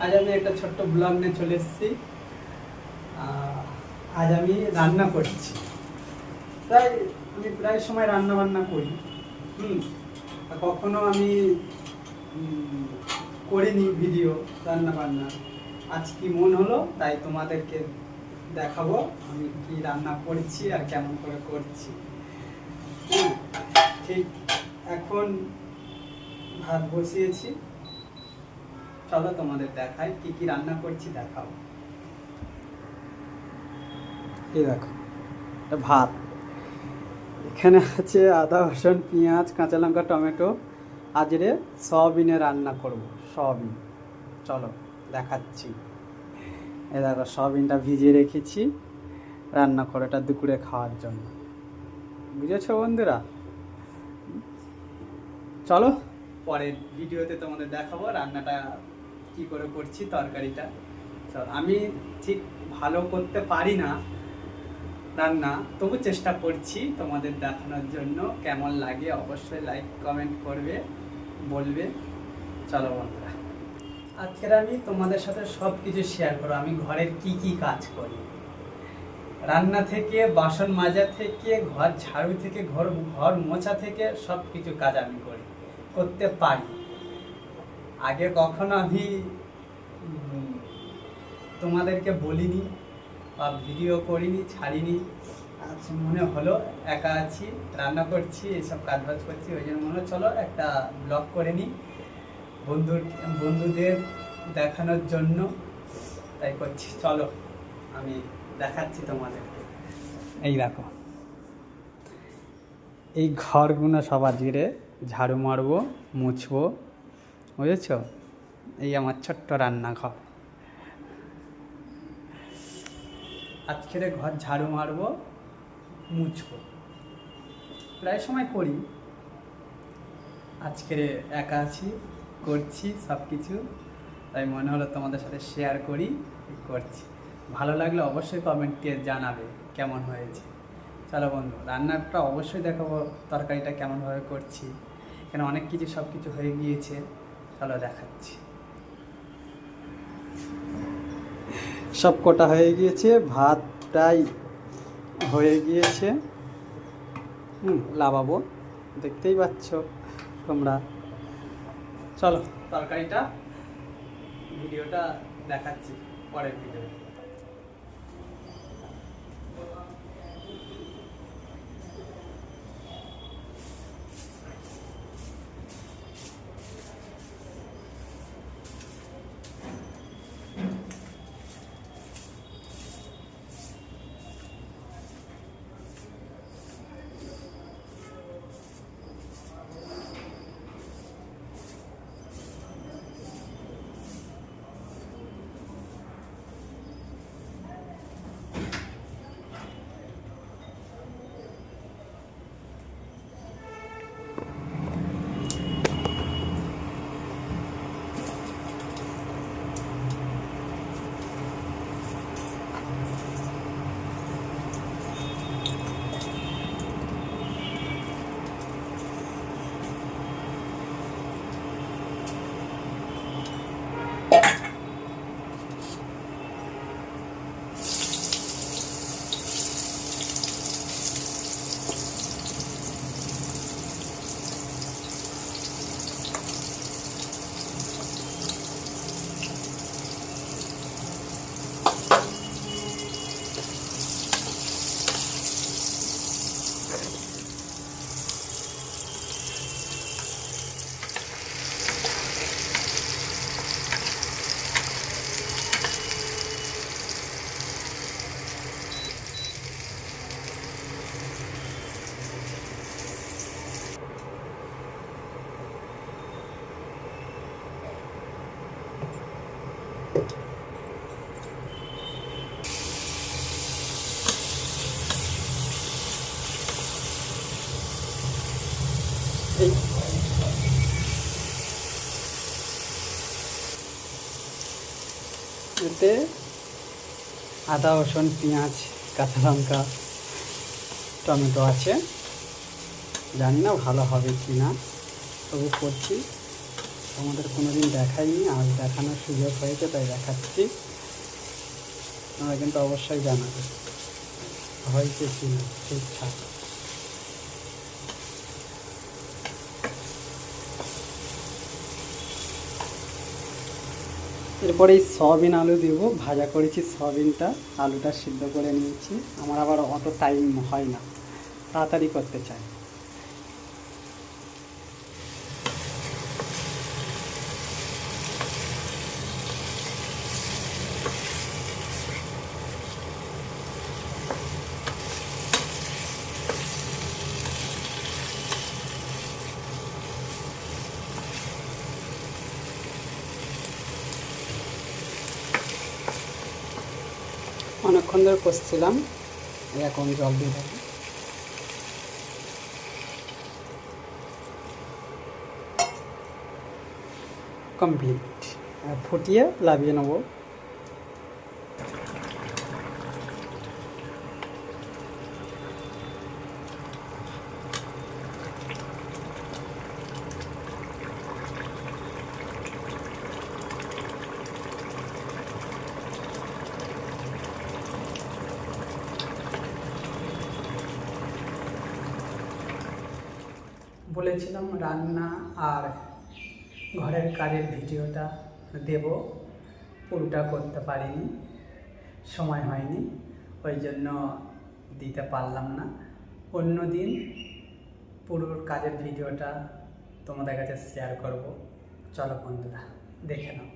আজ আমি একটা ছোট্ট ব্লগ নিয়ে চলে এসেছি। আজ আমি রান্না করছি। আমি প্রায় সময় রান্না বান্না করি। কখনো আমি করিনি ভিডিও রান্না বান্না। আজ কি মন হলো তাই তোমাদেরকে দেখাবো আমি কি রান্না করছি আর কেমন করে করছি। ঠিক এখন ভাত বসিয়েছি, চলো তোমাদের দেখাই কি কি রান্না করছি, দেখাও। এই দেখো ভাত, এখানে আছে আদা রসুন পেঁয়াজ কাঁচা লঙ্কা টমেটো। আজকে সয়াবিনে রান্না করব, সয়াবিন। চলো দেখাচ্ছি। এই দেখো সয়াবিনটা ভিজিয়ে রেখেছি রান্না করে, এটা দুপুরে খাওয়ার জন্য। বুঝেছো বন্ধুরা? চলো পরের ভিডিওতে তোমাদের দেখাবো রান্নাটা কি করে করছি, তরকারিটা। চল, আমি ঠিক ভালো করতে পারি না রান্না, তবু চেষ্টা করছি তোমাদের দেখানোর জন্য। কেমন লাগে অবশ্যই লাইক কমেন্ট করবে, বলবে। চলো বন্ধুরা, আজকের আমি তোমাদের সাথে সব কিছু শেয়ার করবো। আমি ঘরের কি কি কাজ করি, রান্না থেকে বাসন মাজা থেকে ঘর ঝাড়ু থেকে ঘর মোছা থেকে সব কিছু কাজ আমি করতে পারি। আগে কখনো আমি তোমাদেরকে বলিনি বা ভিডিও করিনি, ছাড়িনি। আজ মনে হলো একা আছি, রান্না করছি, এসব কাজবাজ করছি, ওই জন্য মনে হলো চলো একটা ব্লগ করে নিই বন্ধুদের দেখানোর জন্য, তাই করছি। চলো আমি দেখাচ্ছি তোমাদেরকে। এই দেখো, এই ঘরগুলো সব আজকে ঝাড়ু মারবো, মুছবো, বুঝেছ? এই আমার ছোট্ট রান্নাঘর। আজকের ঘর ঝাড়ু মারবো, মুছবো, প্রায় সময় করি। আজকের একা আছি, করছি সব কিছু, তাই মনে হলো তোমাদের সাথে শেয়ার করি, করছি। ভালো লাগলে অবশ্যই কমেন্টে জানাবে কেমন হয়েছে। চলো বন্ধু, রান্নাটা অবশ্যই দেখাবো, তরকারিটা কেমনভাবে করছি। এখানে অনেক কিছু সব কিছু হয়ে গিয়েছে, চলো দেখাচ্ছি। সব কটা হয়ে গিয়েছে, ভাতটাই হয়ে গিয়েছে। লাবাবো, দেখতেই পাচ্ছ তোমরা। চলো তরকারিটা ভিডিওটা দেখাচ্ছি পরের ভিডিও। এতে আদা রসুন পেঁয়াজ কাঁচা লঙ্কা টমেটো আছে। জানি না ভালো হবে কি না, তবু করছি। তোমাদের কোনোদিন দেখাইনি, আজ দেখানোর সুযোগ হয়েছে তাই দেখাচ্ছি। তোমরা কিন্তু অবশ্যই জানাবে হয়েছে কি না ঠিকঠাক। এরপরে এই সয়াবিন আলু দেব, ভাজা করেছি সয়াবিনটা, আলুটা সিদ্ধ করে নিয়েছি। আমার আবার অত টাইম হয় না, তাড়াতাড়ি করতে চাই। অনেকক্ষণ ধরে কষছিলাম, এখন জল দিয়ে দেবো। কমপ্লিট, ফুটিয়ে লাভিয়ে নেব। বলেছিলাম রান্না আর ঘরের কাজের ভিডিওটা দেব, পুরোটা করতে পারিনি, সময় হয়নি, ওই জন্য দিতে পারলাম না। অন্য দিন পুরো কাজের ভিডিওটা তোমাদের কাছে শেয়ার করব। চলো বন্ধুরা দেখে নাও।